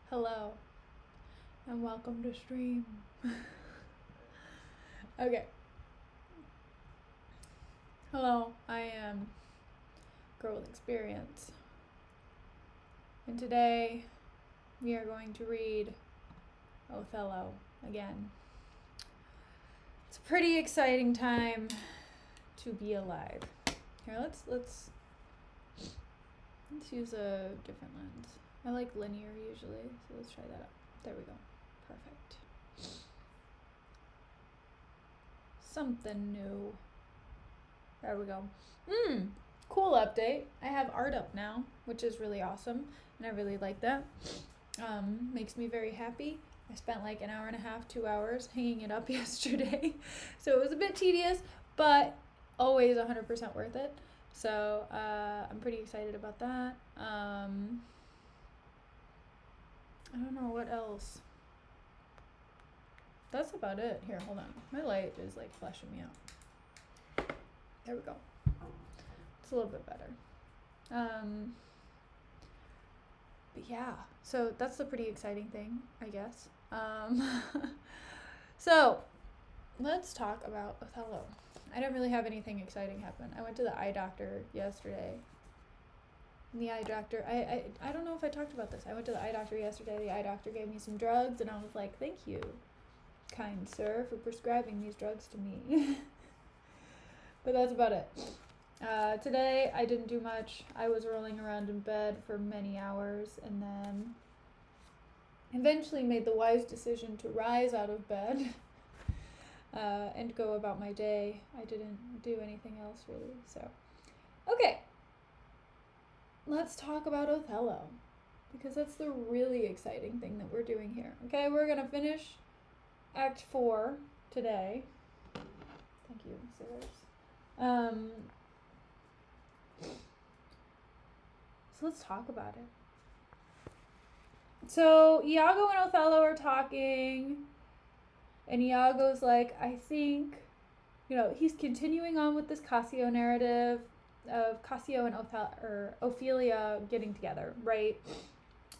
Hello, and welcome to stream. Okay. Hello, I am Girl with Experience. And today we are going to read Othello again. It's a pretty exciting time to be alive. Here, let's use a different lens. I like linear usually, so let's try that out. There we go. Perfect. Something new. There we go. Cool update. I have art up now, which is really awesome, and I really like that. Makes me very happy. I spent like an hour and a half, 2 hours hanging it up yesterday, so it was a bit tedious, but always 100% worth it. So I'm pretty excited about that. I don't know what else. That's about it. Here, hold on. My light is like flashing me out. There we go. It's a little bit better. But yeah, so that's the pretty exciting thing, I guess. So let's talk about Othello. I don't really have anything exciting happen. I went to the eye doctor yesterday. And the eye doctor, I don't know if I talked about this. I went to the eye doctor yesterday. The eye doctor gave me some drugs, and I was like, thank you, kind sir, for prescribing these drugs to me. But that's about it. Today I didn't do much. I was rolling around in bed for many hours, and then eventually made the wise decision to rise out of bed and go about my day. I didn't do anything else really. So, okay. Let's talk about Othello, because that's the really exciting thing that we're doing here. Okay, we're going to finish Act 4 today. Thank you, sailors. So let's talk about it. So Iago and Othello are talking, and Iago's like, I think, he's continuing on with this Cassio narrative of Cassio and Ophelia getting together, right?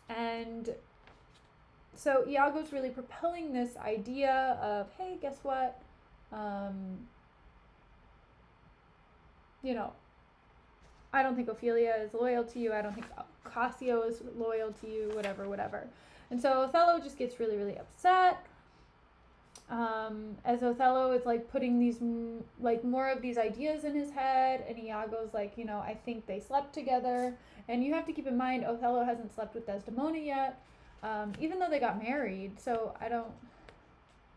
And so Iago's really propelling this idea of, hey, guess what? I don't think Ophelia is loyal to you. I don't think Cassio is loyal to you, whatever. And so Othello just gets really, really upset. As Othello is like putting these more of these ideas in his head, and Iago's like, I think they slept together. And you have to keep in mind, Othello hasn't slept with Desdemona yet, even though they got married. So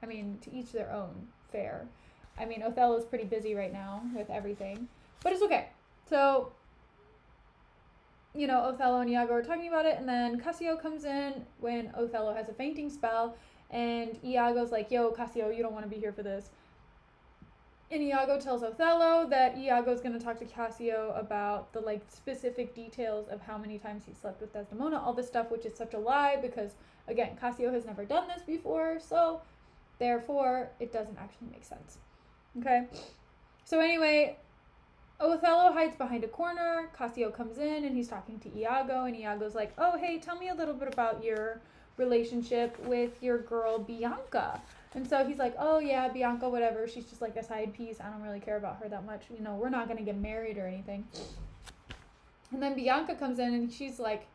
to each their own, fair. Othello's pretty busy right now with everything, but it's okay. So, Othello and Iago are talking about it, and then Cassio comes in when Othello has a fainting spell, and Iago's like, yo, Cassio, you don't want to be here for this. And Iago tells Othello that Iago's going to talk to Cassio about the, specific details of how many times he slept with Desdemona, all this stuff, which is such a lie, because, again, Cassio has never done this before, so, therefore, it doesn't actually make sense. Okay? So, anyway, Othello hides behind a corner. Cassio comes in, and he's talking to Iago, and Iago's like, oh, hey, tell me a little bit about your relationship with your girl Bianca. And so he's like, oh yeah, Bianca, whatever, she's just like a side piece, I don't really care about her that much, we're not gonna get married or anything. And then Bianca comes in, and she's like,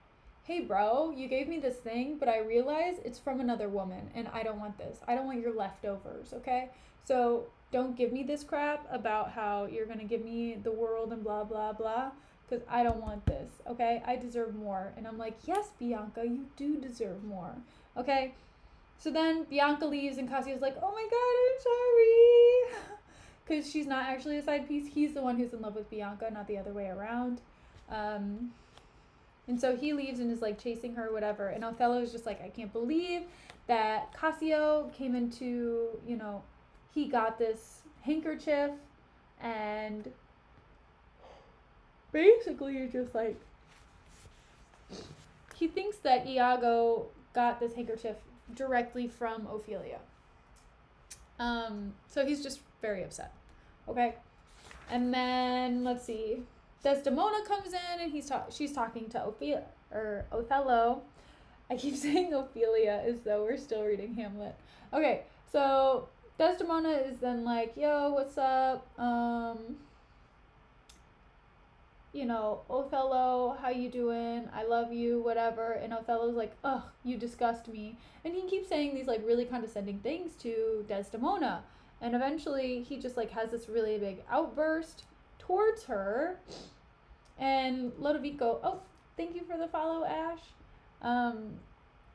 hey bro, you gave me this thing, but I realize it's from another woman, and I don't want this. I don't want your leftovers, okay? So don't give me this crap about how you're gonna give me the world and blah blah blah, because I don't want this, okay? I deserve more. And I'm like, yes, Bianca, you do deserve more, okay? So then Bianca leaves, and Cassio's like, oh my god, I'm sorry. Because she's not actually a side piece. He's the one who's in love with Bianca, not the other way around. And so he leaves and is like chasing her, whatever. And Othello's just like, I can't believe that Cassio came into, he got this handkerchief, and basically you're just like, he thinks that Iago got this handkerchief directly from Ophelia. So he's just very upset. Okay. And then let's see. Desdemona comes in, and she's talking to Othello, I keep saying Ophelia as though we're still reading Hamlet. Okay, so Desdemona is then like, yo, what's up? Othello, how you doing? I love you, whatever. And Othello's like, ugh, you disgust me. And he keeps saying these like really condescending things to Desdemona. And eventually he just like has this really big outburst towards her. And Lodovico, oh, thank you for the follow, Ash.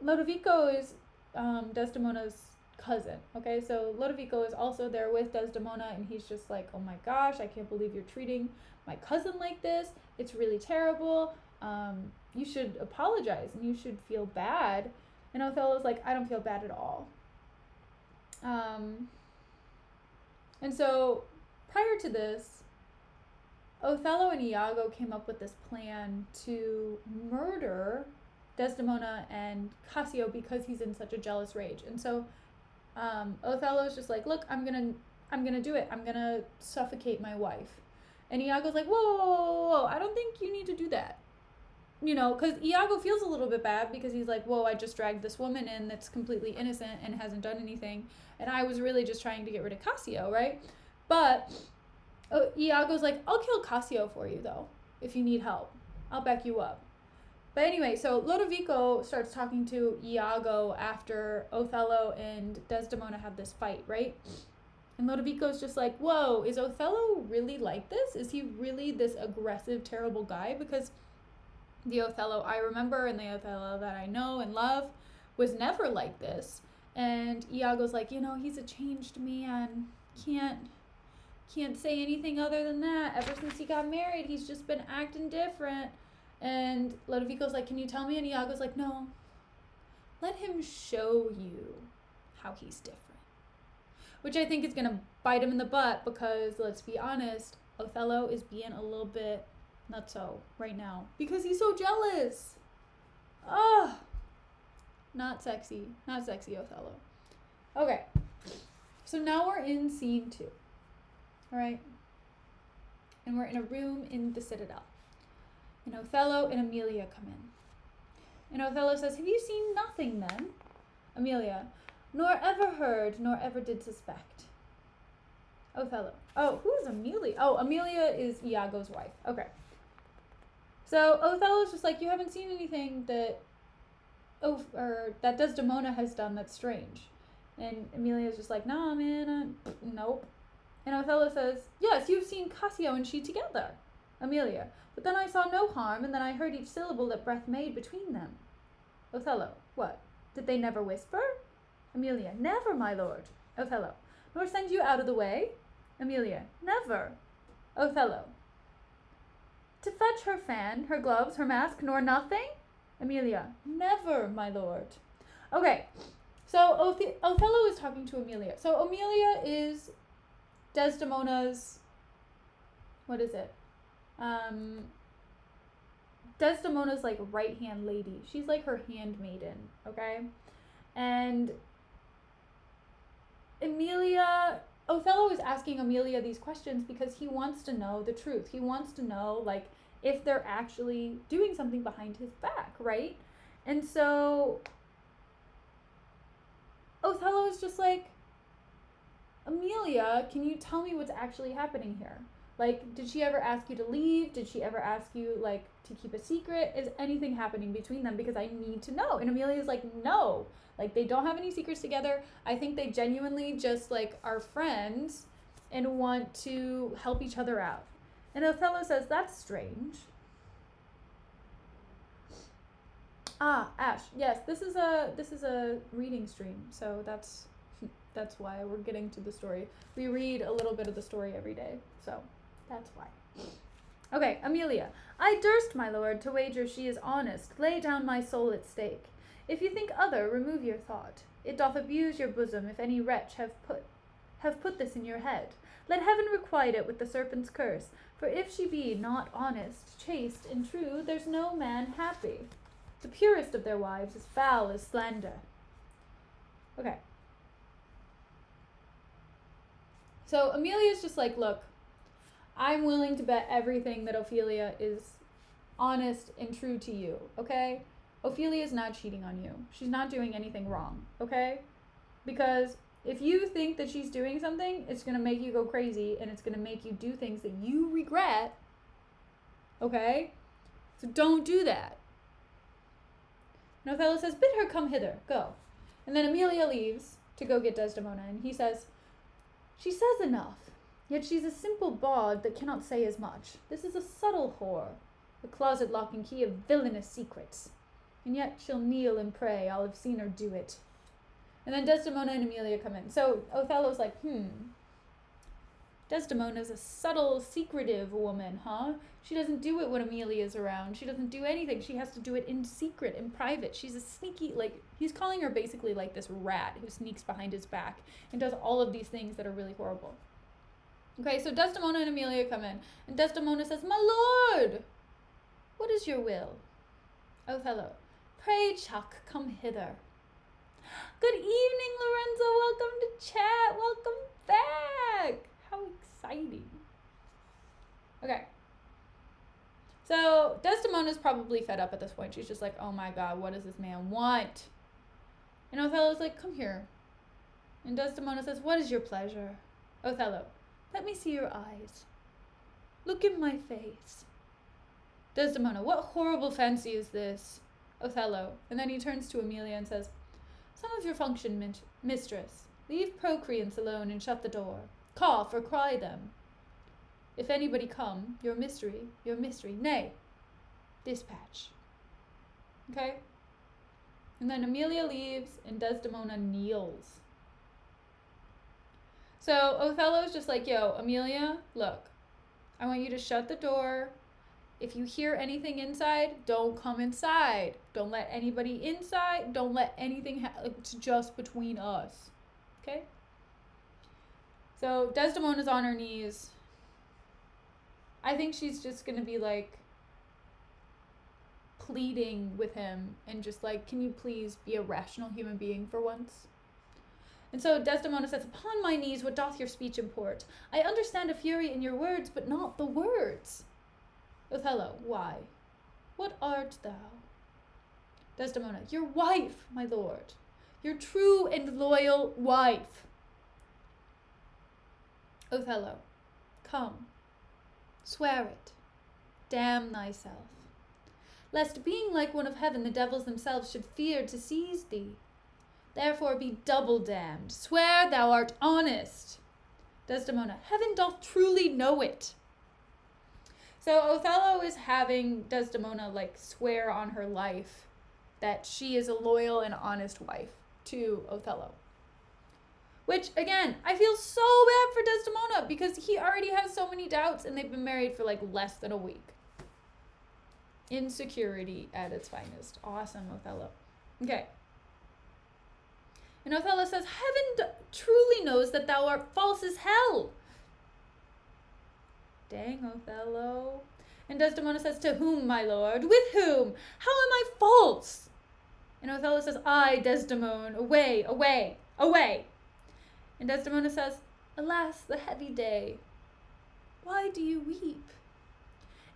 Lodovico is Desdemona's cousin. Okay, so Lodovico is also there with Desdemona, and he's just like, oh my gosh, I can't believe you're treating my cousin like this. It's really terrible. You should apologize and you should feel bad. And Othello's like, I don't feel bad at all. And so prior to this, Othello and Iago came up with this plan to murder Desdemona and Cassio because he's in such a jealous rage. And so Othello's just like, look, I'm gonna do it. I'm gonna suffocate my wife. And Iago's like, whoa, I don't think you need to do that. Because Iago feels a little bit bad because he's like, whoa, I just dragged this woman in that's completely innocent and hasn't done anything. And I was really just trying to get rid of Cassio, right? But Iago's like, I'll kill Cassio for you, though, if you need help. I'll back you up. But anyway, so Lodovico starts talking to Iago after Othello and Desdemona have this fight, right? And Lodovico's just like, whoa, is Othello really like this? Is he really this aggressive, terrible guy? Because the Othello I remember and the Othello that I know and love was never like this. And Iago's like, he's a changed man. Can't say anything other than that. Ever since he got married, he's just been acting different. And Lodovico's like, can you tell me? And Iago's like, no. Let him show you how he's different. Which I think is going to bite him in the butt because, let's be honest, Othello is being a little bit nutso right now. Because he's so jealous. Ugh. Not sexy. Not sexy, Othello. Okay. So now we're in scene 2. Alright? And we're in a room in the Citadel. And Othello and Emilia come in. And Othello says, have you seen nothing then? Emilia, nor ever heard, nor ever did suspect. Othello. Oh, who is Emilia? Oh, Emilia is Iago's wife. Okay. So Othello's just like, you haven't seen anything that Desdemona has done that's strange. And Emilia's just like, nah, man, nope. And Othello says, yes, you've seen Cassio and she together. Emilia, but then I saw no harm, and then I heard each syllable that breath made between them. Othello, what? Did they never whisper? Emilia, never, my lord. Othello, nor send you out of the way? Emilia, never. Othello, to fetch her fan, her gloves, her mask, nor nothing? Emilia, never, my lord. Okay, so Othello is talking to Emilia. So Emilia is Desdemona's, what is it? Desdemona's like right-hand lady. She's like her handmaiden, okay? And Othello is asking Emilia these questions because he wants to know the truth. He wants to know, like, if they're actually doing something behind his back, right? And so Othello is just like, Emilia, can you tell me what's actually happening here? Like, did she ever ask you to leave? Did she ever ask you, like, to keep a secret? Is anything happening between them? Because I need to know. And Emilia's like, no. Like, they don't have any secrets together. I think they genuinely just, like, are friends and want to help each other out. And Othello says, that's strange. Ash, yes, this is a reading stream, so that's why we're getting to the story. We read a little bit of the story every day, so that's why. Okay, Emilia. I durst, my lord, to wager she is honest, lay down my soul at stake. If you think other, remove your thought. It doth abuse your bosom if any wretch have put this in your head. Let heaven requite it with the serpent's curse, for if she be not honest, chaste, and true, there's no man happy. The purest of their wives is foul as slander. Okay. So Emilia's just like, look, I'm willing to bet everything that Ophelia is honest and true to you, okay? Ophelia is not cheating on you. She's not doing anything wrong, okay? Because if you think that she's doing something, it's going to make you go crazy, and it's going to make you do things that you regret, okay? So don't do that. And Othello says, bid her come hither, go. And then Emilia leaves to go get Desdemona, and he says, she says enough, yet she's a simple bawd that cannot say as much. This is a subtle whore, the closet lock and key of villainous secrets. And yet she'll kneel and pray, I'll have seen her do it. And then Desdemona and Emilia come in. So Othello's like, Desdemona's a subtle, secretive woman, huh? She doesn't do it when Emilia's around. She doesn't do anything. She has to do it in secret, in private. She's a sneaky, he's calling her basically like this rat who sneaks behind his back and does all of these things that are really horrible. Okay, so Desdemona and Emilia come in. And Desdemona says, my lord, what is your will? Othello, pray, Chuck, come hither. Good evening, Lorenzo. Welcome to chat. Welcome back. How exciting. Okay. So Desdemona's probably fed up at this point. She's just like, oh my god, what does this man want? And Othello's like, come here. And Desdemona says, what is your pleasure? Othello, let me see your eyes. Look in my face. Desdemona, what horrible fancy is this? Othello. And then he turns to Emilia and says, some of your function, mistress. Leave procreants alone and shut the door. Cough or cry them. If anybody come, your mystery, nay, dispatch. Okay? And then Emilia leaves and Desdemona kneels. So Othello's just like, yo, Emilia, look, I want you to shut the door. If you hear anything inside, don't come inside. Don't let anybody inside. Don't let anything it's just between us. Okay? So Desdemona's on her knees. I think she's just going to be like pleading with him and just like, can you please be a rational human being for once? And so Desdemona says, upon my knees, what doth your speech import? I understand a fury in your words, but not the words. Othello, why? What art thou? Desdemona, your wife, my lord. Your true and loyal wife. Othello, come, swear it. Damn thyself. Lest being like one of heaven, the devils themselves should fear to seize thee. Therefore be double damned. Swear thou art honest. Desdemona, heaven doth truly know it. So Othello is having Desdemona like swear on her life that she is a loyal and honest wife to Othello. Which, again, I feel so bad for Desdemona because he already has so many doubts and they've been married for like less than a week. Insecurity at its finest. Awesome, Othello. Okay. And Othello says, heaven truly knows that thou art false as hell. Dang, Othello. And Desdemona says, to whom, my lord? With whom? How am I false? And Othello says, I, Desdemona, away, away, away. And Desdemona says, alas, the heavy day. Why do you weep?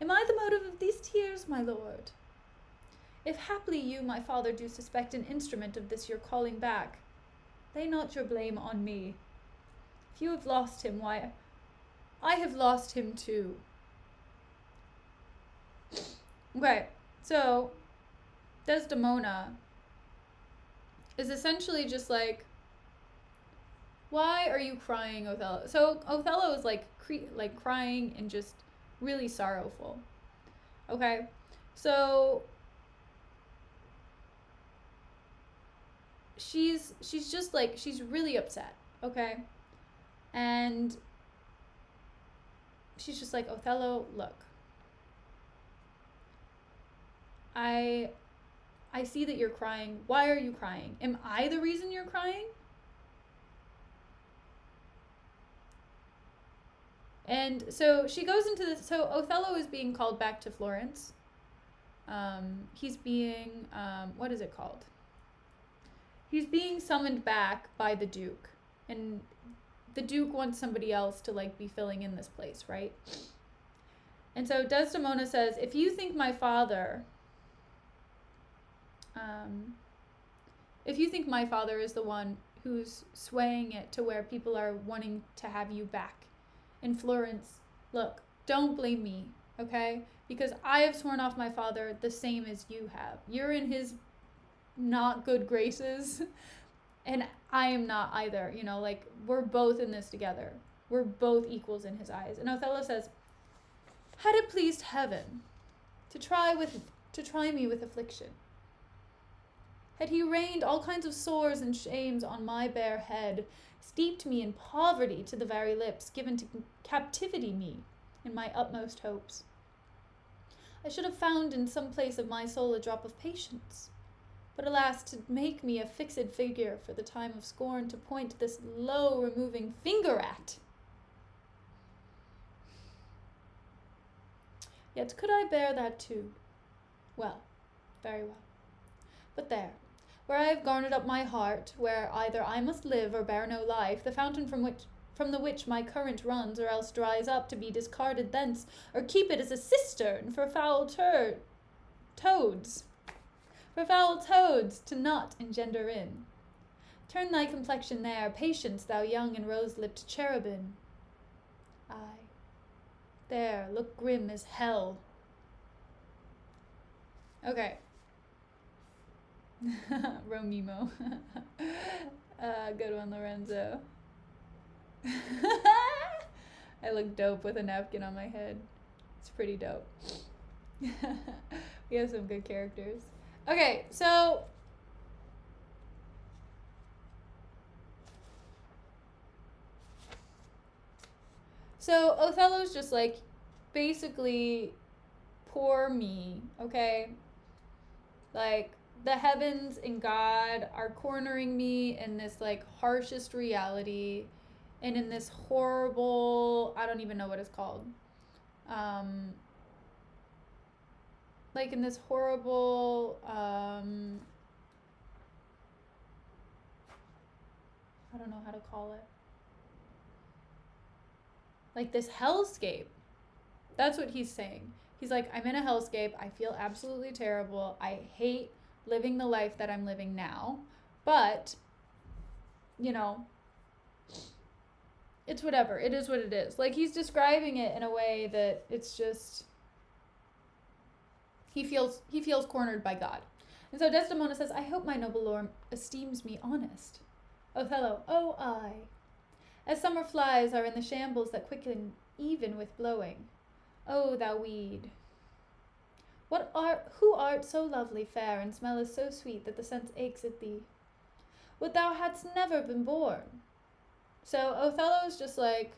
Am I the motive of these tears, my lord? If haply you, my father, do suspect an instrument of this your calling back, lay not your blame on me. If you have lost him, why, I have lost him too. Okay, so Desdemona is essentially just like, why are you crying, Othello? So Othello is like crying and just really sorrowful. Okay, so she's just like, she's really upset. Okay, and she's just like, Othello, look, I see that you're crying. Why are you crying? Am I the reason you're crying? And so she goes into this. So Othello is being called back to Florence. He's being, what is it called? He's being summoned back by the Duke. And the Duke wants somebody else to like be filling in this place, right? And so Desdemona says, if you think my father If you think my father is the one who's swaying it to where people are wanting to have you back in Florence, look, don't blame me, okay? Because I have sworn off my father the same as you have. You're in his not good graces, and I am not either. You know, like, we're both in this together. We're both equals in his eyes. And Othello says, had it pleased heaven to try me with affliction, had he rained all kinds of sores and shames on my bare head, steeped me in poverty to the very lips, given to captivity me in my utmost hopes, I should have found in some place of my soul a drop of patience. But alas, to make me a fixed figure for the time of scorn, to point this low removing finger at. Yet could I bear that too? Well, very well. But there, where I have garnered up my heart, where either I must live or bear no life, the fountain from the which my current runs, or else dries up to be discarded thence, or keep it as a cistern for foul toads to not engender in. Turn thy complexion there, patience, thou young and rose-lipped cherubin. Aye, there, look grim as hell. Okay. Romemo. Good one, Lorenzo. I look dope with a napkin on my head. It's pretty dope. We have some good characters. Okay, so Othello's just like, basically, poor me, okay? Like, the heavens and God are cornering me in this, like, harshest reality, and in this horrible, I don't even know what it's called. Like, in this horrible, I don't know how to call it. Like, this hellscape. That's what he's saying. He's like, I'm in a hellscape. I feel absolutely terrible. I hate living the life that I'm living now. But, you know, it's whatever. It is what it is. Like, he's describing it in a way that it's just, he feels cornered by God. And so Desdemona says, I hope my noble lord esteems me honest. Othello, oh, aye. As summer flies are in the shambles that quicken even with blowing. O thou weed! Who art so lovely, fair, and smellest so sweet that the sense aches at thee? Would thou hadst never been born! So Othello's just like...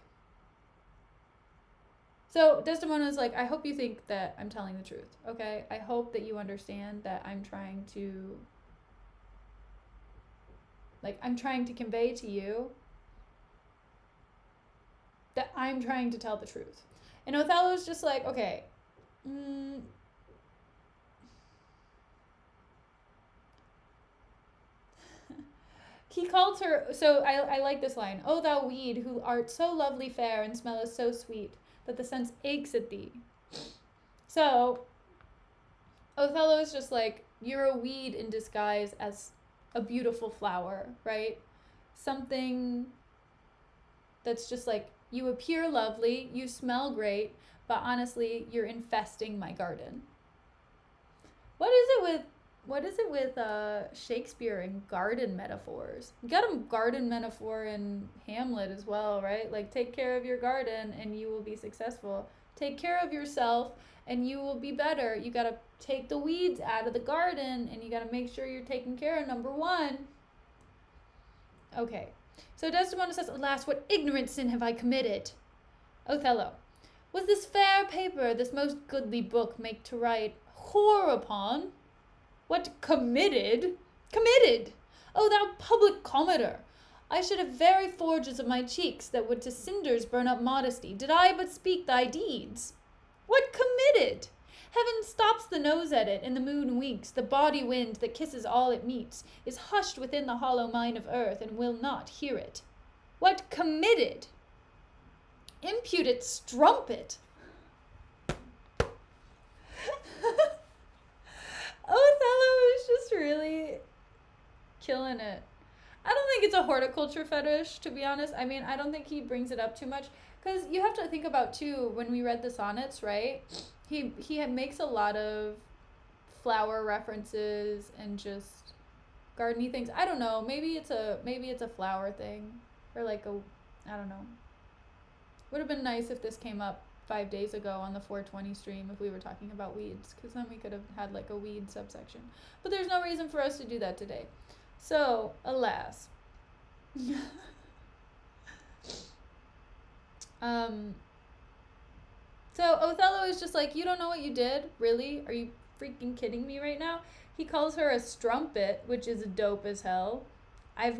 So Desdemona's like, I hope you think that I'm telling the truth, okay? I hope that you understand that I'm trying to... Like, I'm trying to convey to you that I'm trying to tell the truth. And Othello's just like, okay, he called her, so I like this line, O thou weed, who art so lovely fair, and smellest so sweet, that the sense aches at thee. So, Othello is just like, you're a weed in disguise as a beautiful flower, right? Something that's just like, you appear lovely, you smell great, but honestly, you're infesting my garden. What is it with Shakespeare and garden metaphors? You got a garden metaphor in Hamlet as well, right? Like, take care of your garden and you will be successful. Take care of yourself and you will be better. You gotta take the weeds out of the garden and you gotta make sure you're taking care of number one. Okay. So Desdemona says, alas, what ignorant sin have I committed? Othello, was this fair paper, this most goodly book, make to write whore upon? What committed? Committed! O thou public cometer! I should have very forges of my cheeks that would to cinders burn up modesty, did I but speak thy deeds. What committed? Heaven stops the nose at it, and the moon winks. The body wind that kisses all it meets is hushed within the hollow mine of earth, and will not hear it. What committed? Impute it, strumpet! Othello is just really sonnet. I don't think it's a horticulture fetish, to be honest. I mean, I don't think he brings it up too much. Because you have to think about, too, when we read the sonnets, right? He makes a lot of flower references and just gardeny things. I don't know. Maybe it's a flower thing. Or like I don't know. Would have been nice if this came up 5 days ago on the 420 stream if we were talking about weeds. Because then we could have had like a weed subsection. But there's no reason for us to do that today. So, alas. So Othello is just like, you don't know what you did? Really? Are you freaking kidding me right now? He calls her a strumpet, which is dope as hell. I've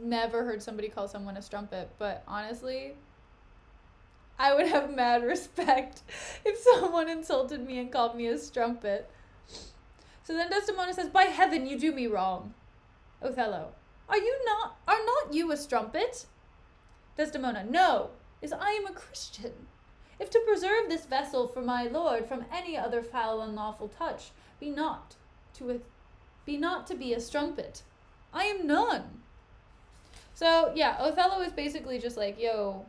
never heard somebody call someone a strumpet, but honestly, I would have mad respect if someone insulted me and called me a strumpet. So then Desdemona says, by heaven, you do me wrong. Othello, are not you a strumpet? Desdemona, no, as I am a Christian. If to preserve this vessel for my lord from any other foul and lawful touch, be not to be a strumpet. I am none. So yeah, Othello is basically just like, yo,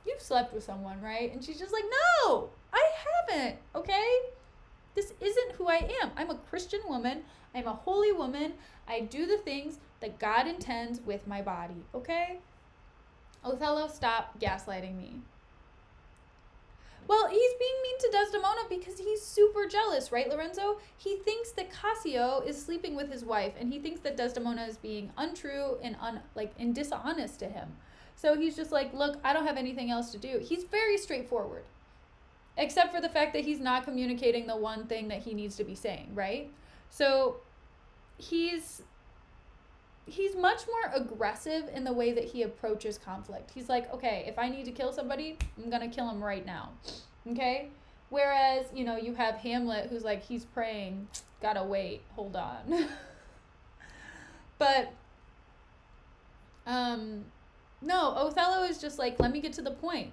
you've slept with someone, right? And she's just like, no, I haven't, okay? This isn't who I am. I'm a Christian woman. I'm a holy woman. I do the things that God intends with my body, okay? Othello, stop gaslighting me. Well, he's being mean to Desdemona because he's super jealous, right, Lorenzo? He thinks that Cassio is sleeping with his wife, and he thinks that Desdemona is being untrue and dishonest to him. So he's just like, look, I don't have anything else to do. He's very straightforward, except for the fact that he's not communicating the one thing that he needs to be saying, right? So he's much more aggressive in the way that he approaches conflict. He's like, okay, if I need to kill somebody, I'm gonna kill him right now, okay? Whereas, you have Hamlet who's like, he's praying, gotta wait, hold on. But, no, Othello is just like, let me get to the point.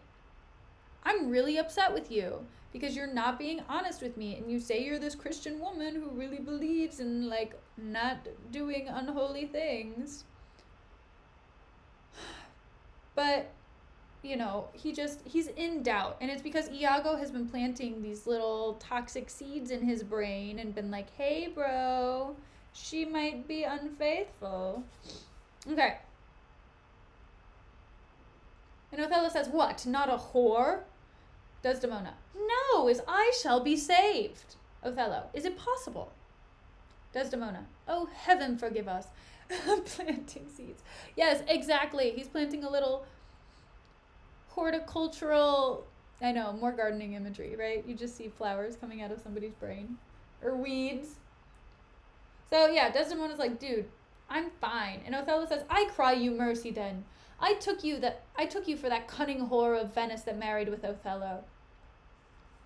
I'm really upset with you because you're not being honest with me, and you say you're this Christian woman who really believes in, like, not doing unholy things. But, he's in doubt, and it's because Iago has been planting these little toxic seeds in his brain and been like, hey, bro, she might be unfaithful. Okay. And Othello says, what, not a whore? Desdemona, no, as I shall be saved. Othello, is it possible? Desdemona, oh, heaven forgive us. Planting seeds. Yes, exactly. He's planting a little horticultural, I know, more gardening imagery, right? You just see flowers coming out of somebody's brain. Or weeds. So yeah, Desdemona's like, dude, I'm fine. And Othello says, I cry you mercy then. I took you for that cunning whore of Venice that married with Othello.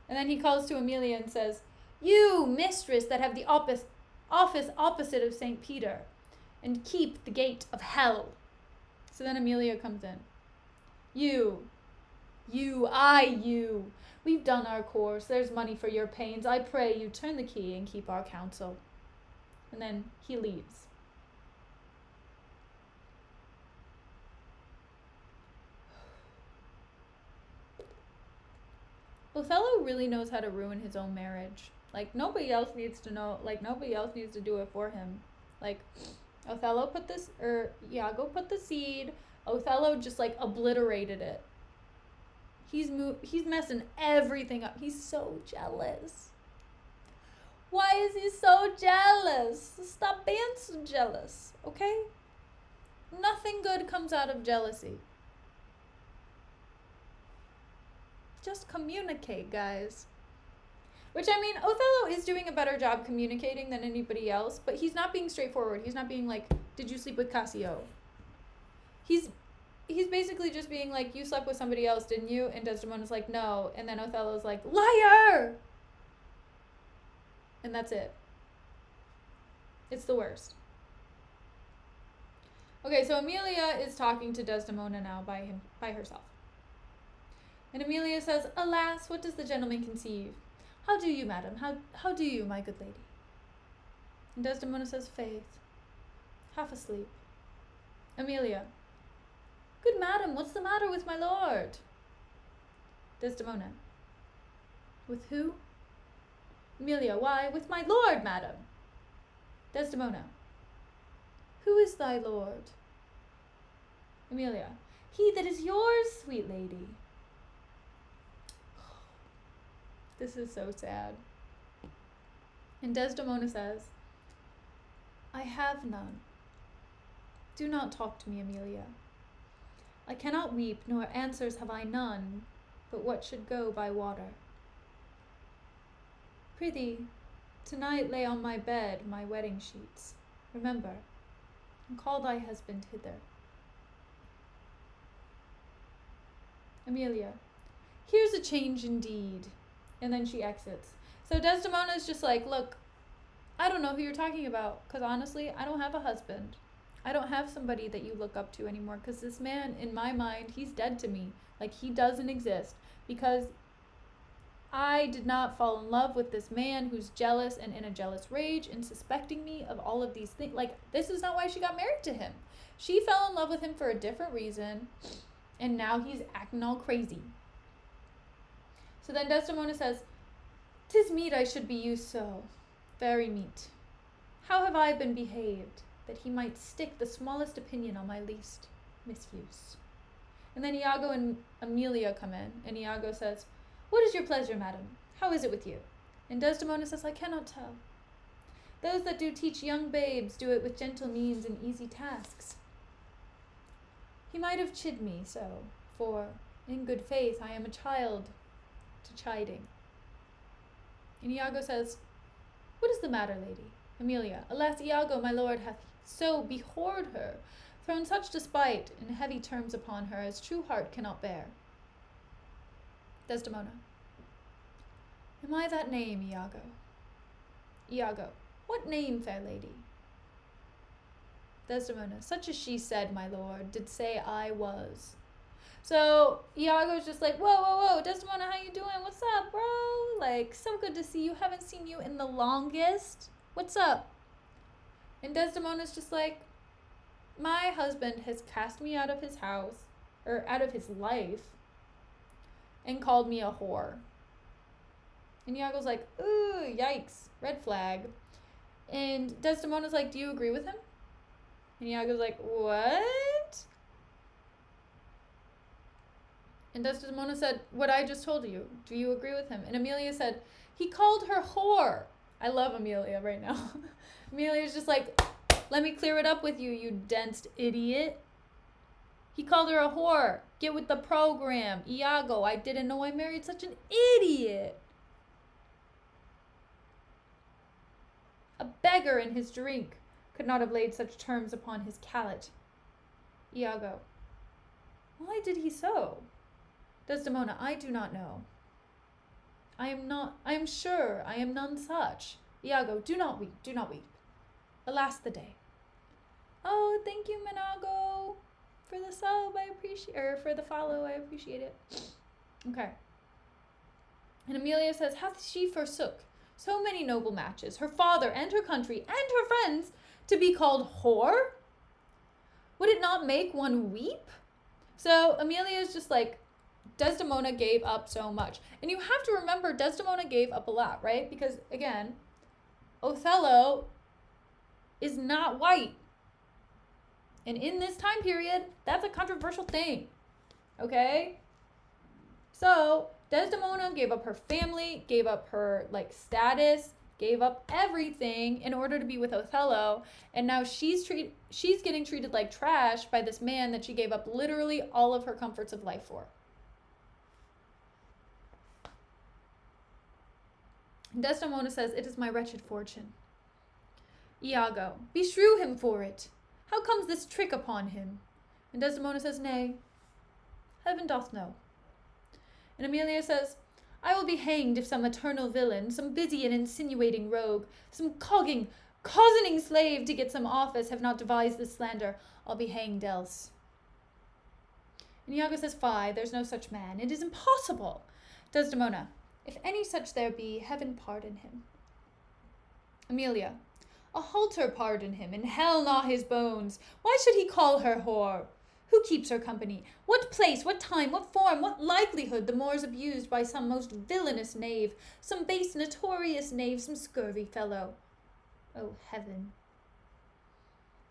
And then he calls to Emilia and says, you, mistress, that have the office opposite of St. Peter, and keep the gate of hell. So then Emilia comes in. You. We've done our course. There's money for your pains. I pray you turn the key and keep our counsel. And then he leaves. Othello really knows how to ruin his own marriage. Like, nobody else needs to know. Like, nobody else needs to do it for him. Like, Iago put the seed. Othello just, like, obliterated it. He's messing everything up. He's so jealous. Why is he so jealous? Stop being so jealous, okay? Nothing good comes out of jealousy. Just communicate, guys. Which, I mean, Othello is doing a better job communicating than anybody else, but he's not being straightforward. He's not being like, did you sleep with Cassio? He's basically just being like, you slept with somebody else, didn't you? And Desdemona's like, no. And then Othello's like, liar! And that's it. It's the worst. Okay, so Emilia is talking to Desdemona now by herself. And Emilia says, alas, what does the gentleman conceive? How do you, madam? How do you, my good lady? And Desdemona says, faith. half asleep. Amelia. Good madam, what's the matter with my lord? Desdemona. With who? Amelia. Why, with my lord, madam. Desdemona. Who is thy lord? Amelia. He that is yours, sweet lady. This is so sad. And Desdemona says, I have none. Do not talk to me, Amelia. I cannot weep, nor answers have I none, but what should go by water. Prithee, tonight lay on my bed my wedding sheets. Remember, and call thy husband hither. Amelia. Here's a change indeed. And then she exits. So Desdemona's just like, look, I don't know who you're talking about, because honestly, I don't have a husband. I don't have somebody that you look up to anymore, because this man, in my mind, he's dead to me. Like, he doesn't exist, because I did not fall in love with this man who's jealous and in a jealous rage and suspecting me of all of these things. Like, this is not why she got married to him. She fell in love with him for a different reason, and now he's acting all crazy. So then Desdemona says, 'Tis meet I should be used so, very meet. How have I been behaved, that he might stick the smallest opinion on my least misuse? And then Iago and Amelia come in, and Iago says, What is your pleasure, madam? How is it with you? And Desdemona says, I cannot tell. Those that do teach young babes do it with gentle means and easy tasks. He might have chid me so, for, in good faith, I am a child to chiding. And Iago says, What is the matter, lady? Amelia. Alas, Iago, my lord, hath so behorred her, thrown such despite and heavy terms upon her as true heart cannot bear. Desdemona. Am I that name, Iago? Iago. What name, fair lady? Desdemona. Such as she said, my lord, did say I was. So Iago's just like, whoa, Desdemona, how you doing? What's up, bro? Like, so good to see you. Haven't seen you in the longest. What's up? And Desdemona's just like, my husband has cast me out of his house, or out of his life, and called me a whore. And Iago's like, ooh, yikes, red flag. And Desdemona's like, do you agree with him? And Iago's like, what? And Desdemona said, what I just told you. Do you agree with him? And Amelia said, he called her whore. I love Amelia right now. Amelia's just like, let me clear it up with you, you densed idiot. He called her a whore. Get with the program. Iago, I didn't know I married such an idiot. A beggar in his drink could not have laid such terms upon his callet. Iago, why did he so? Desdemona, I do not know. I am sure I am none such. Iago, do not weep, do not weep. Alas the day. Oh, thank you, Menago, for the sub, I appreciate, or for the follow, I appreciate it. Okay. And Amelia says, hath she forsook so many noble matches, her father and her country and her friends, to be called whore? Would it not make one weep? So Amelia is just like, Desdemona gave up so much. And you have to remember, Desdemona gave up a lot, right? Because, again, Othello is not white. And in this time period, that's a controversial thing. Okay? So, Desdemona gave up her family, gave up her, status, gave up everything in order to be with Othello. And now she's getting treated like trash by this man that she gave up literally all of her comforts of life for. Desdemona says, it is my wretched fortune. Iago, beshrew him for it. How comes this trick upon him? And Desdemona says, nay, heaven doth know. And Amelia says, I will be hanged if some eternal villain, some busy and insinuating rogue, some cozening slave to get some office have not devised this slander. I'll be hanged else. And Iago says, fie, there's no such man. It is impossible. Desdemona, if any such there be, heaven pardon him. Amelia, A halter pardon him, and hell gnaw his bones. Why should he call her whore? Who keeps her company? What place, what time, what form, what likelihood the more's abused by some most villainous knave, some base notorious knave, some scurvy fellow? O heaven,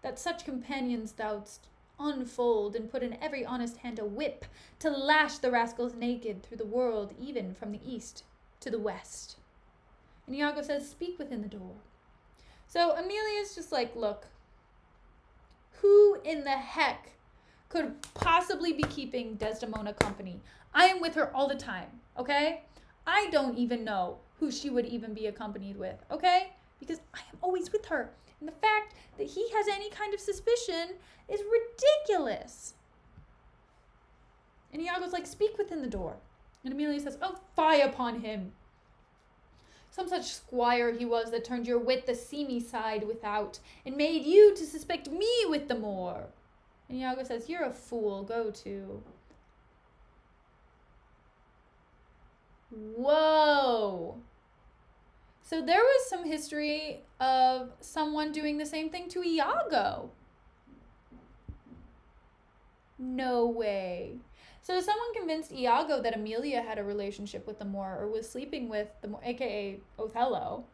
that such companions thou'dst unfold, and put in every honest hand a whip, to lash the rascals naked through the world, even from the east to the west. And Iago says, speak within the door. So Amelia's just like, look, who in the heck could possibly be keeping Desdemona company? I am with her all the time, okay? I don't even know who she would even be accompanied with, okay? Because I am always with her. And the fact that he has any kind of suspicion is ridiculous. And Iago's like, speak within the door. And Amelia says, oh, fie upon him. Some such squire he was that turned your wit the seamy side without, and made you to suspect me with the more. And Iago says, you're a fool, go to. Whoa. So there was some history of someone doing the same thing to Iago. No way. So someone convinced Iago that Amelia had a relationship with the Moor, or was sleeping with the Moor, aka Othello,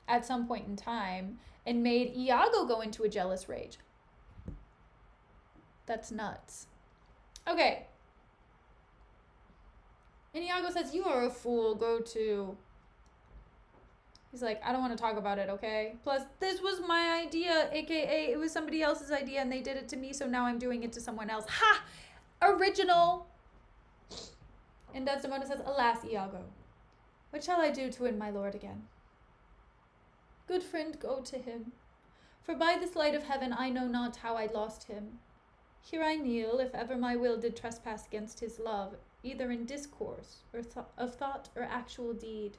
at some point in time, and made Iago go into a jealous rage. That's nuts. Okay. And Iago says, you are a fool, go to. He's like, I don't want to talk about it, okay? Plus, this was my idea, aka it was somebody else's idea and they did it to me, so now I'm doing it to someone else. Ha! Original! And Desdemona says, alas, Iago, what shall I do to win my lord again? Good friend, go to him. For by this light of heaven I know not how I lost him. Here I kneel, if ever my will did trespass against his love, either in discourse, or of thought, or actual deed,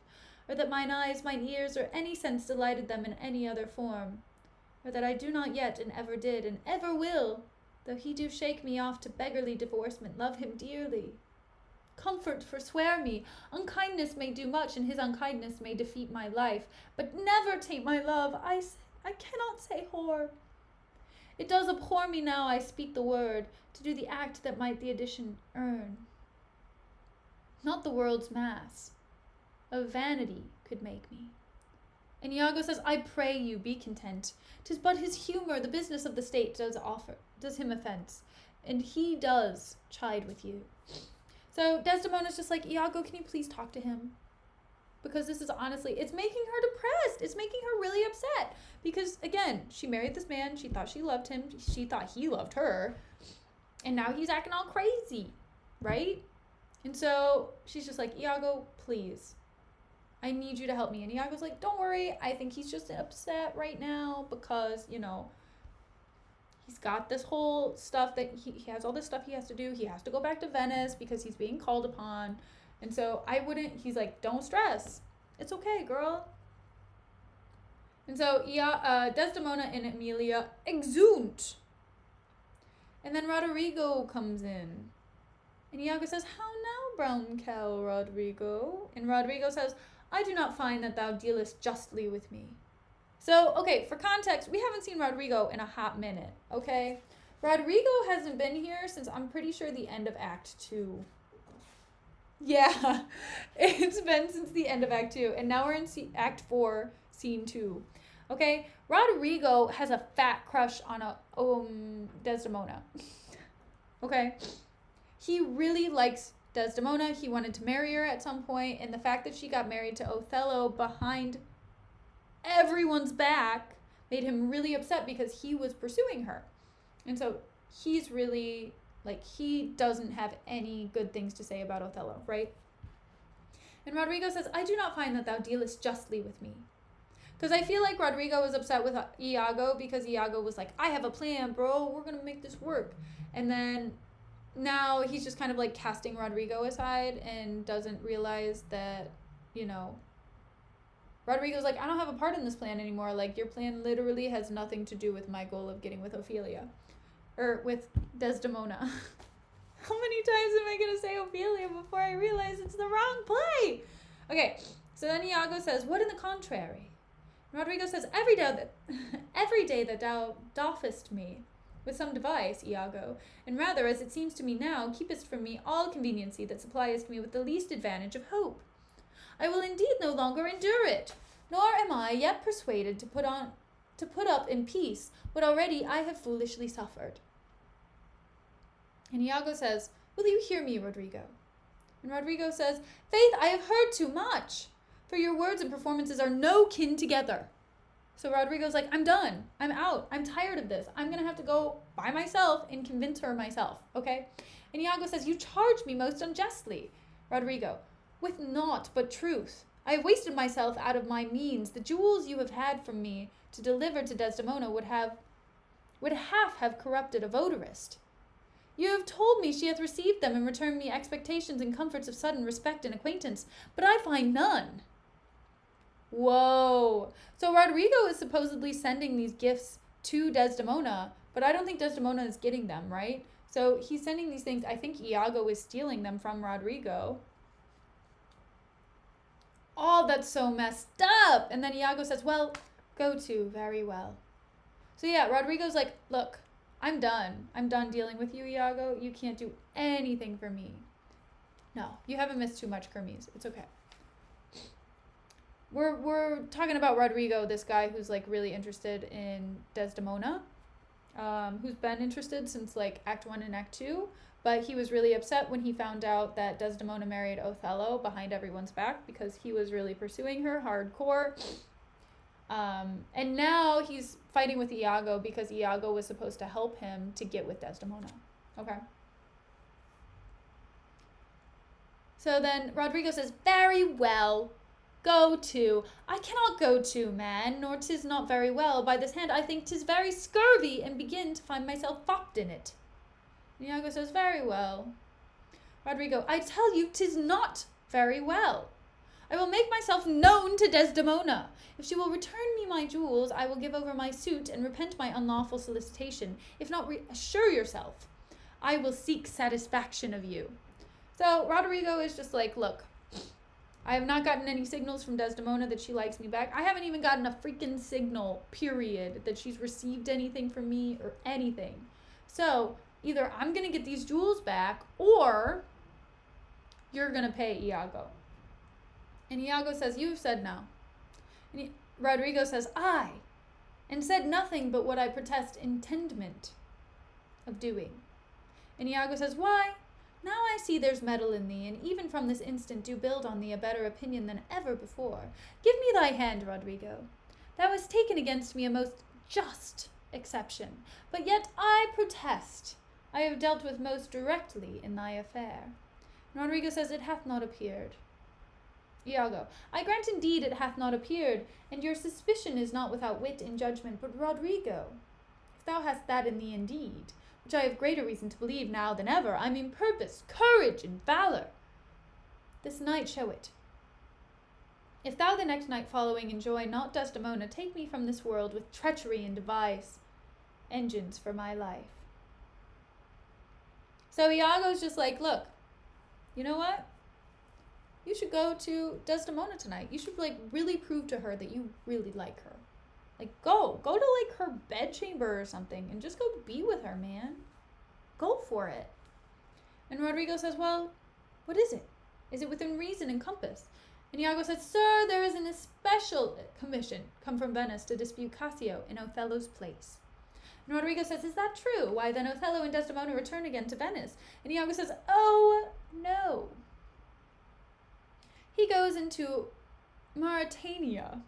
or that mine eyes, mine ears, or any sense delighted them in any other form, or that I do not yet, and ever did, and ever will, though he do shake me off to beggarly divorcement, love him dearly. Comfort, forswear me. Unkindness may do much, and his unkindness may defeat my life, but never taint my love. I cannot say whore. It does abhor me now I speak the word, to do the act that might the addition earn. Not the world's mass of vanity could make me. And Iago says, I pray you, be content. 'Tis but his humour, the business of the state, does him offence, and he does chide with you. So Desdemona's just like, Iago, can you please talk to him? Because this is honestly, it's making her depressed. It's making her really upset. Because, again, she married this man. She thought she loved him. She thought he loved her. And now he's acting all crazy, right? And so she's just like, Iago, please, I need you to help me. And Iago's like, don't worry. I think he's just upset right now because, you know, he's got this whole stuff that he has all this stuff he has to do. He has to go back to Venice because he's being called upon. And so he's like, don't stress. It's okay, girl. And so Desdemona and Emilia exunt. And then Roderigo comes in. And Iago says, how now, brown cow, Roderigo? And Roderigo says, I do not find that thou dealest justly with me. So, okay, for context, we haven't seen Roderigo in a hot minute, okay? Roderigo hasn't been here since, I'm pretty sure, the end of Act 2. Yeah, it's been since the end of Act 2, and now we're in Act 4, Scene 2. Okay, Roderigo has a fat crush on Desdemona. Okay, he really likes Desdemona. He wanted to marry her at some point, and the fact that she got married to Othello behind everyone's back made him really upset because he was pursuing her. And so he's really, like, he doesn't have any good things to say about Othello, right? And Roderigo says, I do not find that thou dealest justly with me. Because I feel like Roderigo was upset with Iago because Iago was like, I have a plan, bro. We're going to make this work. And then now he's just kind of like casting Roderigo aside and doesn't realize that, you know, Roderigo's like, I don't have a part in this plan anymore. Like, your plan literally has nothing to do with my goal of getting with Ophelia. Or with Desdemona. How many times am I going to say Ophelia before I realize it's the wrong play? Okay, so then Iago says, what in the contrary? Rodrigo says, every day that thou doffest me with some device, Iago, and rather, as it seems to me now, keepest from me all conveniency that suppliest me with the least advantage of hope. I will indeed no longer endure it, nor am I yet persuaded to put up in peace what already I have foolishly suffered. And Iago says, will you hear me, Rodrigo? And Rodrigo says, faith, I have heard too much, for your words and performances are no kin together. So Rodrigo's like, I'm done. I'm out. I'm tired of this. I'm going to have to go by myself and convince her myself, okay? And Iago says, you charge me most unjustly. Rodrigo, with naught but truth. I have wasted myself out of my means. The jewels you have had from me to deliver to Desdemona would half have corrupted a votarist. You have told me she hath received them and returned me expectations and comforts of sudden respect and acquaintance, but I find none. Whoa. So Rodrigo is supposedly sending these gifts to Desdemona, but I don't think Desdemona is getting them, right? So he's sending these things. I think Iago is stealing them from Rodrigo. Oh, that's so messed up. And then Iago says, well, go to, very well. So yeah, Rodrigo's like, look, I'm done. I'm done dealing with you, Iago. You can't do anything for me. No, you haven't missed too much, Kermes. It's okay. We're talking about Rodrigo, this guy who's like really interested in Desdemona, who's been interested since like Act 1 and Act 2, but he was really upset when he found out that Desdemona married Othello behind everyone's back because he was really pursuing her hardcore. And now he's fighting with Iago because Iago was supposed to help him to get with Desdemona. Okay. So then Rodrigo says, very well. Go to. I cannot go to, man, nor 'tis not very well. By this hand I think 'tis very scurvy, and begin to find myself fopped in it. Iago says, very well. Rodrigo, I tell you 'tis not very well. I will make myself known to Desdemona. If she will return me my jewels, I will give over my suit and repent my unlawful solicitation. If not, assure yourself. I will seek satisfaction of you. So Rodrigo is just like, look, I have not gotten any signals from Desdemona that she likes me back. I haven't even gotten a freaking signal, period, that she's received anything from me or anything. So either I'm going to get these jewels back or you're going to pay Iago. And Iago says, you have said no. And Rodrigo says, I, and said nothing but what I protest intendment of doing. And Iago says, why? Now I see there's metal in thee, and even from this instant do build on thee a better opinion than ever before. Give me thy hand, Rodrigo. Thou hast taken against me a most just exception, but yet I protest I have dealt with most directly in thy affair. And Rodrigo says, it hath not appeared. Iago, I grant indeed it hath not appeared, and your suspicion is not without wit and judgment, but Rodrigo, if thou hast that in thee indeed, which I have greater reason to believe now than ever, I mean purpose, courage, and valor, this night show it. If thou the next night following enjoy not Desdemona, take me from this world with treachery and devise engines for my life. So Iago's just like, look, you know what? You should go to Desdemona tonight. You should like really prove to her that you really like her. Like go to like her bedchamber or something and just go be with her, man. Go for it. And Rodrigo says, well, what is it? Is it within reason and compass? And Iago said, sir, there is an especial commission come from Venice to dispute Cassio in Othello's place. And Rodrigo says, is that true? Why then Othello and Desdemona return again to Venice. And Iago says, oh, no. He goes into Mauritania,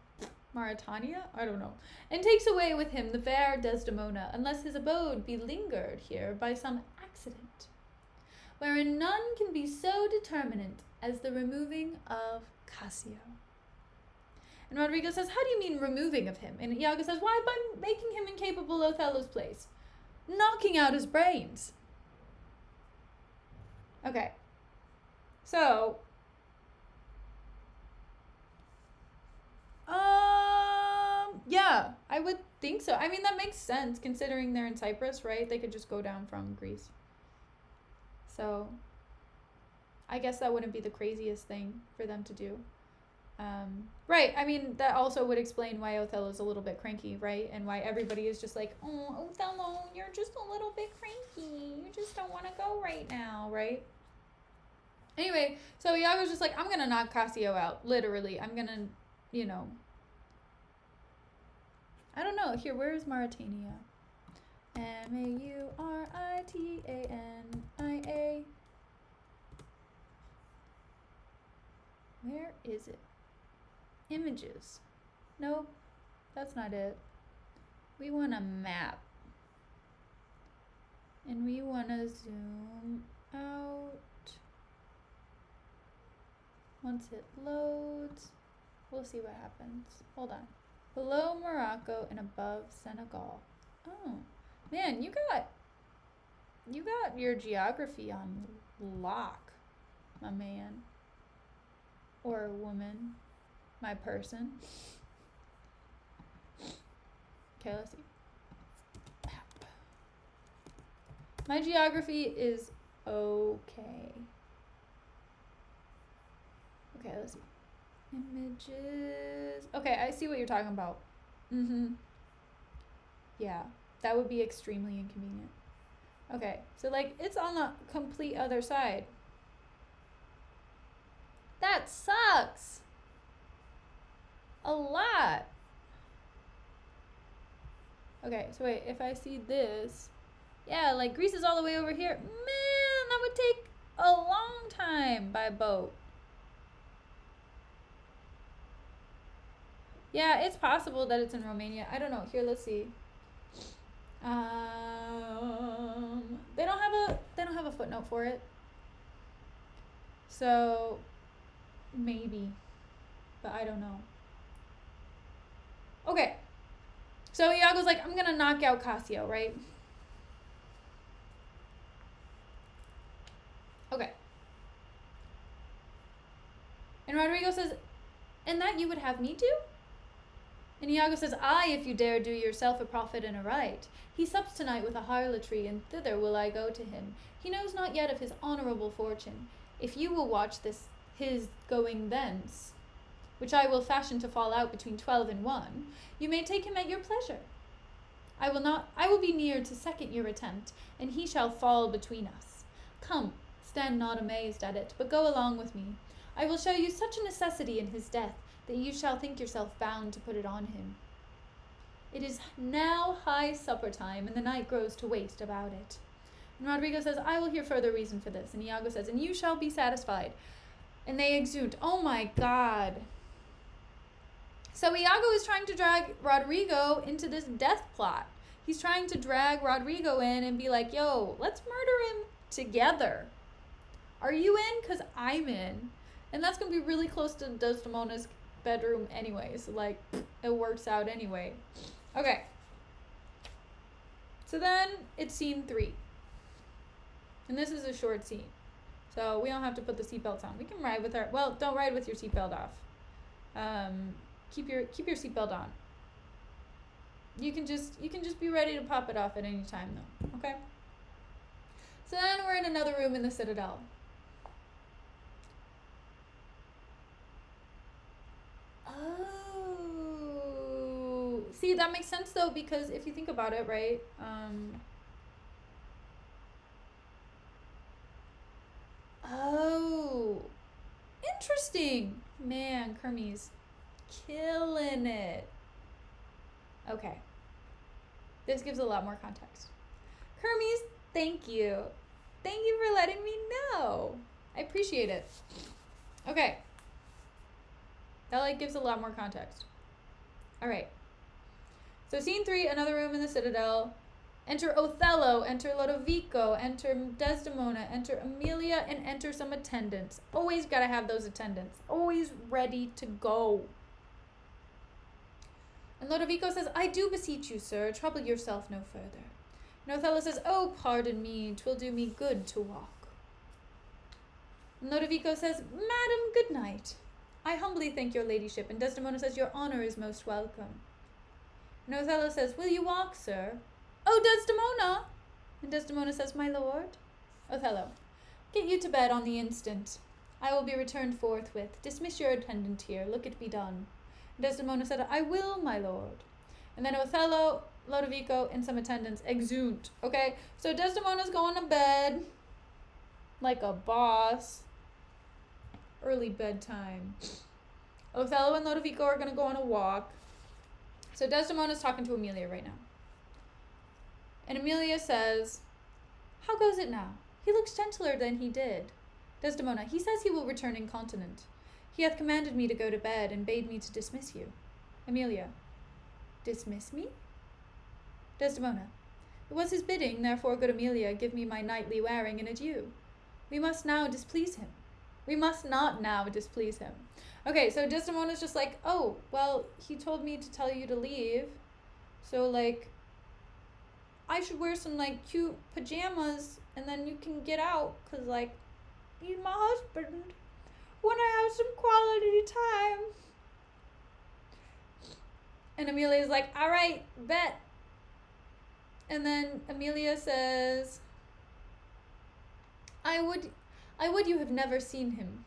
I don't know, and takes away with him the fair Desdemona, unless his abode be lingered here by some accident, wherein none can be so determinate as the removing of Cassio. And Rodrigo says, how do you mean removing of him? And Iago says, why, by making him incapable of Othello's place, knocking out his brains. Okay, so yeah, I would think so. I mean, that makes sense considering they're in Cyprus, right? They could just go down from Greece. So I guess that wouldn't be the craziest thing for them to do. Right, I mean, that also would explain why Othello's a little bit cranky, right? And why everybody is just like, oh, Othello, you're just a little bit cranky. You just don't want to go right now, right? Anyway, so Iago's just like, I'm going to knock Cassio out, literally. I'm going to, you know. I don't know. Here, where is Mauritania? Mauritania. Where is it? Images. Nope, that's not it. We want a map. And we want to zoom out. Once it loads, we'll see what happens. Hold on. Below Morocco and above Senegal. Oh, man, you got your geography on lock, my man. Or woman. My person. Okay, let's see. Map. My geography is okay. Okay, let's see. Images. Okay, I see what you're talking about. Yeah, that would be extremely inconvenient. Okay, so like it's on the complete other side. That sucks. A lot. Okay, so wait, if I see this, yeah, like Greece is all the way over here. Man, that would take a long time by boat. Yeah, it's possible that it's in Romania. I don't know. Here, let's see. They don't have a footnote for it. So maybe, but I don't know. Okay. So Iago's like, I'm gonna knock out Cassio, right? Okay. And Rodrigo says, and that you would have me do? And Iago says, aye, if you dare do yourself a profit and a right. He sups tonight with a harlotry, and thither will I go to him. He knows not yet of his honourable fortune. If you will watch this his going thence, which I will fashion to fall out between 12 and 1, you may take him at your pleasure. I will be near to second your attempt, and he shall fall between us. Come, stand not amazed at it, but go along with me. I will show you such a necessity in his death, that you shall think yourself bound to put it on him. It is now high supper time, and the night grows to waste about it. And Rodrigo says, I will hear further reason for this. And Iago says, and you shall be satisfied. And they exude, oh my God. So Iago is trying to drag Rodrigo into this death plot. He's trying to drag Rodrigo in and be like, yo, let's murder him together. Are you in? Because I'm in. And that's going to be really close to Desdemona's bedroom anyway. So, like, it works out anyway. Okay. So then it's scene 3. And this is a short scene. So we don't have to put the seatbelts on. We can ride with our... Well, don't ride with your seatbelt off. Keep your seatbelt on. You can just be ready to pop it off at any time, though. Okay? So then we're in another room in the Citadel. Oh. See, that makes sense, though, because if you think about it, right? Oh. Interesting. Man, Kermes. Killing it. Okay. This gives a lot more context. Kermes, thank you. Thank you for letting me know. I appreciate it. Okay. That like gives a lot more context. All right. So scene 3, another room in the Citadel. Enter Othello, enter Lodovico, enter Desdemona, enter Emilia, and enter some attendants. Always gotta have those attendants. Always ready to go. And Lodovico says, I do beseech you, sir, trouble yourself no further. And Othello says, oh, pardon me, 'twill do me good to walk. And Lodovico says, Madam, good night. I humbly thank your ladyship. And Desdemona says, your honour is most welcome. And Othello says, will you walk, sir? Oh, Desdemona! And Desdemona says, my lord. Othello, get you to bed on the instant. I will be returned forthwith. Dismiss your attendant here. Look it be done. Desdemona said, I will, my lord. And then Othello, Lodovico, and some attendants exeunt. Okay, so Desdemona's going to bed like a boss. Early bedtime. Othello and Lodovico are going to go on a walk. So Desdemona's talking to Emilia right now. And Emilia says, how goes it now? He looks gentler than he did. Desdemona, he says he will return incontinent. He hath commanded me to go to bed, and bade me to dismiss you. Emilia, dismiss me? Desdemona, it was his bidding, therefore, good Emilia, give me my nightly wearing and adieu. We must now displease him. We must not now displease him. Okay, so Desdemona's just like, oh, well, he told me to tell you to leave. So, like, I should wear some, like, cute pajamas, and then you can get out, because, like, he's my husband. When I have some quality time. And Emilia's like, all right, bet. And then Emilia says, I would you have never seen him.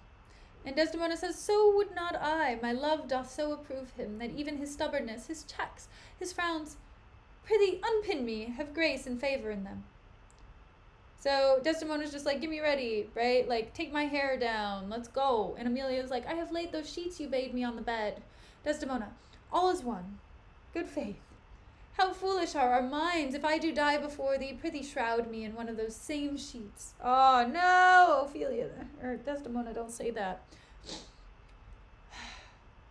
And Desdemona says, so would not I. My love doth so approve him, that even his stubbornness, his checks, his frowns, prithee unpin me, have grace and favour in them. So Desdemona's just like, get me ready, right? Like, take my hair down, let's go. And Emilia's like, I have laid those sheets you bade me on the bed. Desdemona, all is one. Good faith. How foolish are our minds! If I do die before thee, prithee shroud me in one of those same sheets. Oh, no, Ophelia, or Desdemona, don't say that.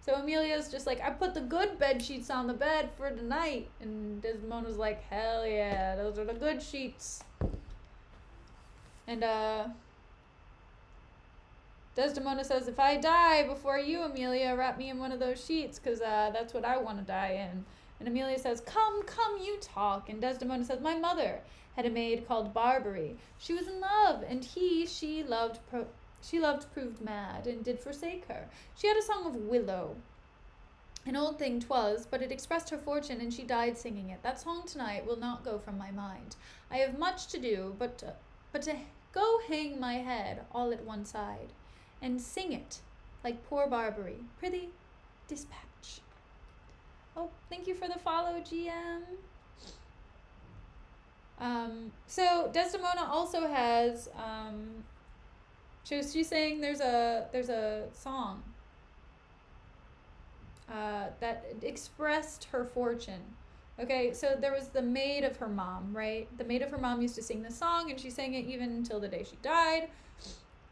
So Emilia's just like, I put the good bed sheets on the bed for tonight. And Desdemona's like, hell yeah, those are the good sheets. And, Desdemona says, if I die before you, Emilia, wrap me in one of those sheets, because, that's what I want to die in. And Emilia says, come, you talk. And Desdemona says, my mother had a maid called Barbary. She was in love, and she loved proved mad, and did forsake her. She had a song of Willow. An old thing 'twas, but it expressed her fortune, and she died singing it. That song tonight will not go from my mind. I have much to do, but to go hang my head all at one side, and sing it, like poor Barbary. Prithee, dispatch. Oh, thank you for the follow, GM. So Desdemona also has, she's saying there's a song that expressed her fortune. Okay, so there was the maid of her mom, right? The maid of her mom used to sing this song, and she sang it even until the day she died,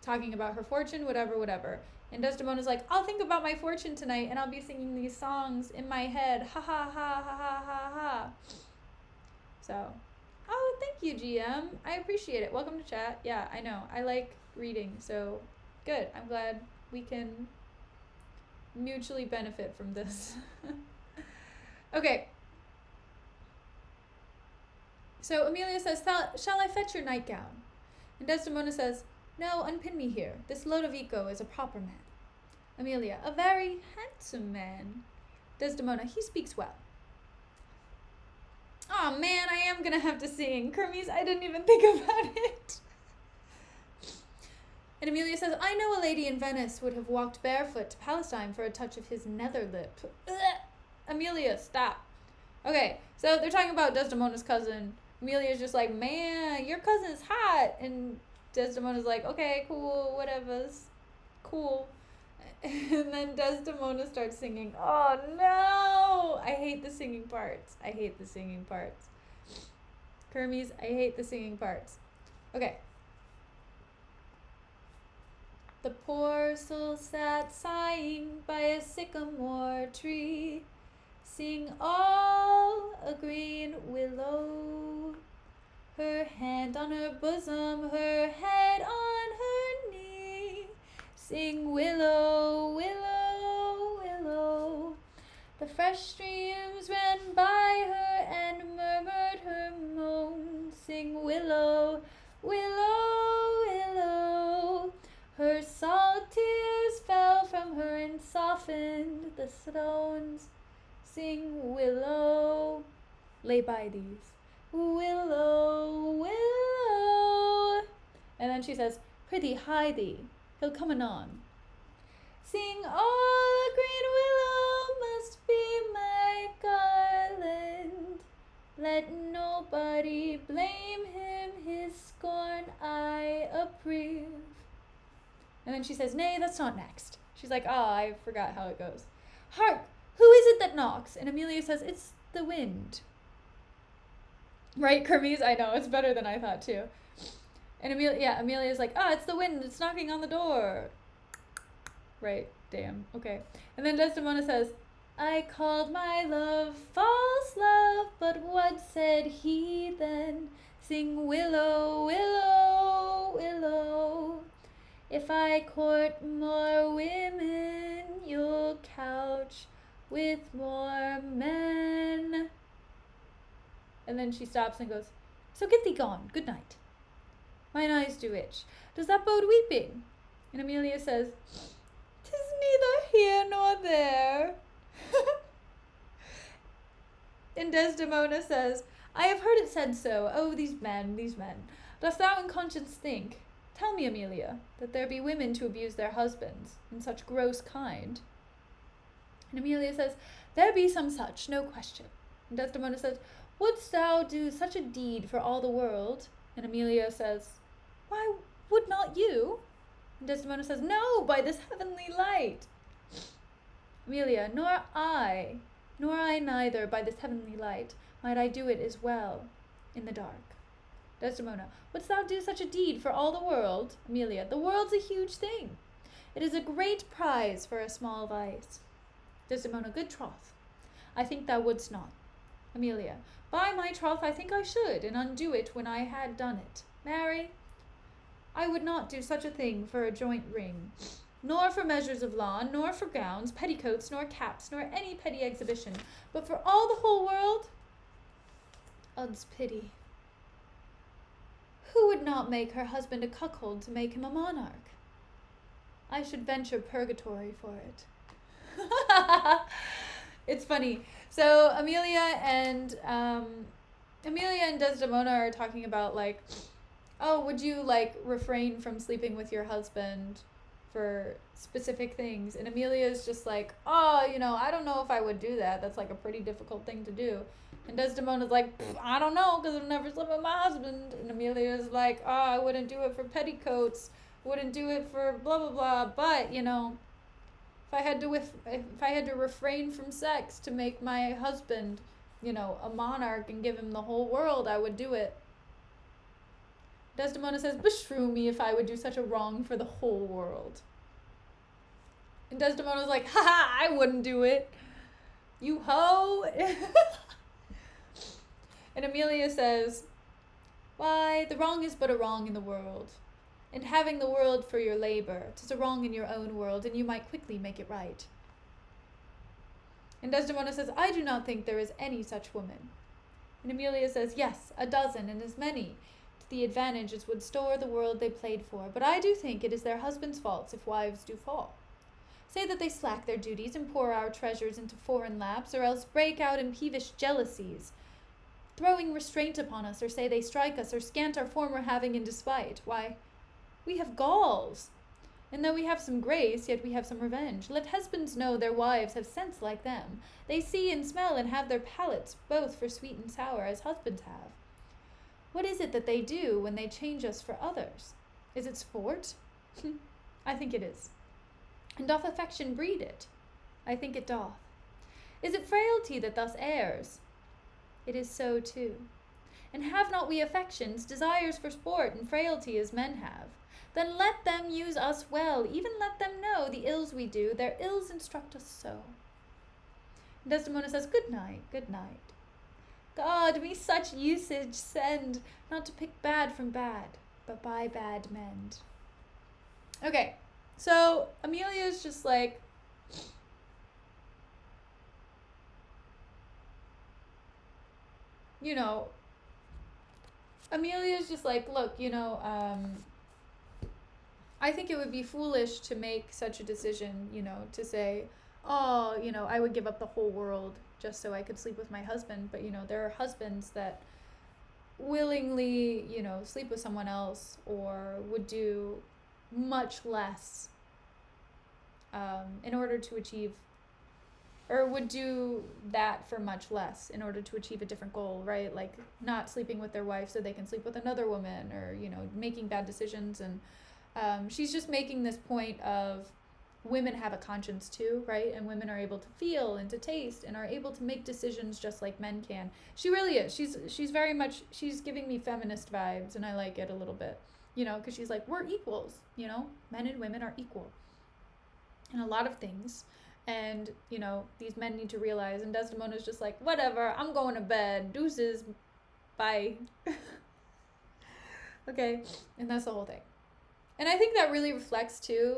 talking about her fortune, whatever. And Desdemona's like, I'll think about my fortune tonight, and I'll be singing these songs in my head. Ha ha ha ha ha ha ha. So, oh, thank you, GM. I appreciate it. Welcome to chat. Yeah, I know. I like reading, so good. I'm glad we can mutually benefit from this. Okay. So Emilia says, shall I fetch your nightgown? And Desdemona says, no, unpin me here. This Lodovico is a proper man. Emilia, a very handsome man. Desdemona, he speaks well. Oh man, I am gonna have to sing. Kermes, I didn't even think about it. And Emilia says, I know a lady in Venice would have walked barefoot to Palestine for a touch of his nether lip. Ugh. Emilia, stop. Okay, so they're talking about Desdemona's cousin. Emilia's just like, man, your cousin's hot. And Desdemona's like, okay, cool, whatever's cool. And then Desdemona starts singing. Oh no! I hate the singing parts. Kermes, I hate the singing parts. Okay. The poor soul sat sighing by a sycamore tree, seeing all a green willow. Her hand on her bosom, her head on her knee, sing willow, willow, willow. The fresh streams ran by her and murmured her moan, sing willow, willow, willow. Her salt tears fell from her and softened the stones, sing willow. Lay by these. Willow, willow. And then she says, prithee hie thee. he'll come anon. Sing, oh, the green willow must be my garland. Let nobody blame him, his scorn I approve. And then she says, nay, that's not next. She's like, I forgot how it goes. Hark, who is it that knocks? And Amelia says, it's the wind. Right, Kermes? I know, it's better than I thought too. And Amelia's like, it's the wind, it's knocking on the door. Right, damn, okay. And then Desdemona says, I called my love false love, but what said he then? Sing willow, willow, willow. If I court more women, you'll couch with more men. And then she stops and goes, so get thee gone, good night. Mine eyes do itch. Does that bode weeping? And Amelia says, 'tis neither here nor there. And Desdemona says, I have heard it said so. Oh, these men, these men. Dost thou in conscience think, tell me, Amelia, that there be women to abuse their husbands in such gross kind? And Amelia says, there be some such, no question. And Desdemona says, wouldst thou do such a deed for all the world? And Amelia says, why, would not you? And Desdemona says, no, by this heavenly light. Amelia, nor I neither by this heavenly light might I do it as well in the dark. Desdemona, wouldst thou do such a deed for all the world? Amelia, the world's a huge thing. It is a great prize for a small vice. Desdemona, good troth, I think thou wouldst not. Amelia, by my troth I think I should, and undo it when I had done it. Marry, I would not do such a thing for a joint ring, nor for measures of lawn, nor for gowns, petticoats, nor caps, nor any petty exhibition, but for all the whole world, odds pity. Who would not make her husband a cuckold to make him a monarch? I should venture purgatory for it. It's funny. So Amelia and Desdemona are talking about like, oh, would you like refrain from sleeping with your husband for specific things? And Amelia's just like, oh, I don't know if I would do that. That's like a pretty difficult thing to do. And Desdemona's like, I don't know, because I've never slept with my husband. And Amelia's like, oh, I wouldn't do it for petticoats, wouldn't do it for blah blah blah. But if I had to refrain from sex to make my husband, a monarch and give him the whole world, I would do it. Desdemona says, beshrew me if I would do such a wrong for the whole world. And Desdemona's like, haha, I wouldn't do it. You hoe. And Amelia says, why, the wrong is but a wrong in the world. And having the world for your labor, 'tis a wrong in your own world, and you might quickly make it right. And Desdemona says, I do not think there is any such woman. And Amelia says, yes, a dozen, and as many to the advantage as would store the world they played for. But I do think it is their husbands' faults if wives do fall. Say that they slack their duties and pour our treasures into foreign laps, or else break out in peevish jealousies, throwing restraint upon us, or say they strike us, or scant our former having in despite. Why, we have galls, and though we have some grace, yet we have some revenge. Let husbands know their wives have sense like them. They see and smell and have their palates both for sweet and sour, as husbands have. What is it that they do when they change us for others? Is it sport? I think it is. And doth affection breed it? I think it doth. Is it frailty that thus errs? It is so too. And have not we affections, desires for sport, and frailty as men have? Then let them use us well, even let them know the ills we do, their ills instruct us so. And Desdemona says, good night, good night. God, me such usage send, not to pick bad from bad, but by bad mend. Okay, so Amelia's just like, Amelia's just like, look, I think it would be foolish to make such a decision, to say, oh, I would give up the whole world just so I could sleep with my husband. But, there are husbands that willingly, sleep with someone else or would do, much less in order to achieve, or would do that for much less in order to achieve a different goal, right? Like not sleeping with their wife so they can sleep with another woman, or, you know, making bad decisions. And she's just making this point of women have a conscience too, right? And women are able to feel and to taste and are able to make decisions just like men can. She really is. She's very much, she's giving me feminist vibes, and I like it a little bit, you know, because she's like, we're equals, you know, men and women are equal in a lot of things. And, you know, these men need to realize, and Desdemona's just like, whatever, I'm going to bed, deuces, bye. Okay, and that's the whole thing. And I think that really reflects too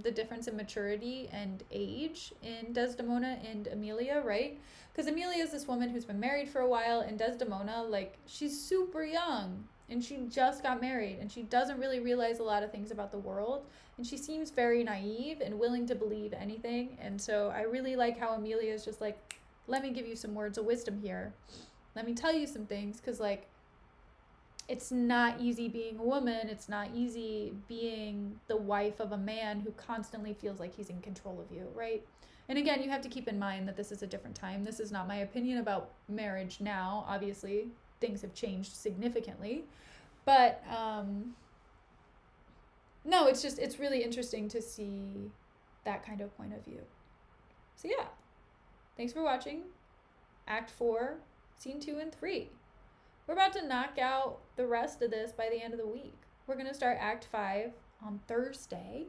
the difference in maturity and age in Desdemona and Emilia, right? Because Emilia is this woman who's been married for a while, and Desdemona, like, she's super young and she just got married and she doesn't really realize a lot of things about the world, and she seems very naive and willing to believe anything. And so I really like how Emilia is just like, let me give you some words of wisdom here. Let me tell you some things, because, like, it's not easy being a woman. It's not easy being the wife of a man who constantly feels like he's in control of you, right? And again, you have to keep in mind that this is a different time. This is not my opinion about marriage now. Obviously, things have changed significantly. But no, it's really interesting to see that kind of point of view. So yeah, thanks for watching Act 4, Scene 2 and 3. We're about to knock out the rest of this by the end of the week. We're going to start Act 5 on Thursday.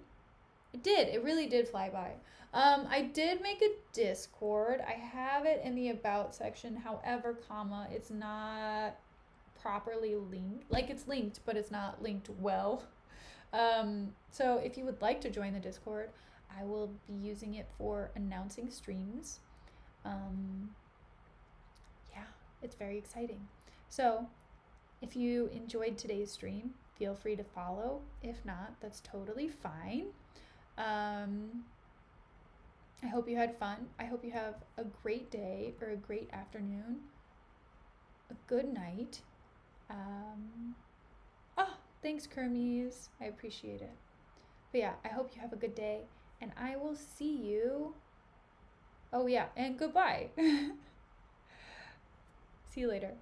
It really did fly by. I did make a Discord. I have it in the About section. However, it's not properly linked. Like, it's linked, but it's not linked well. So if you would like to join the Discord, I will be using it for announcing streams. Yeah, it's very exciting. So if you enjoyed today's stream, feel free to follow. If not, that's totally fine. I hope you had fun. I hope you have a great day or a great afternoon, a good night. Thanks, Kermes. I appreciate it. But yeah, I hope you have a good day, and I will see you. Oh yeah, and goodbye. See you later.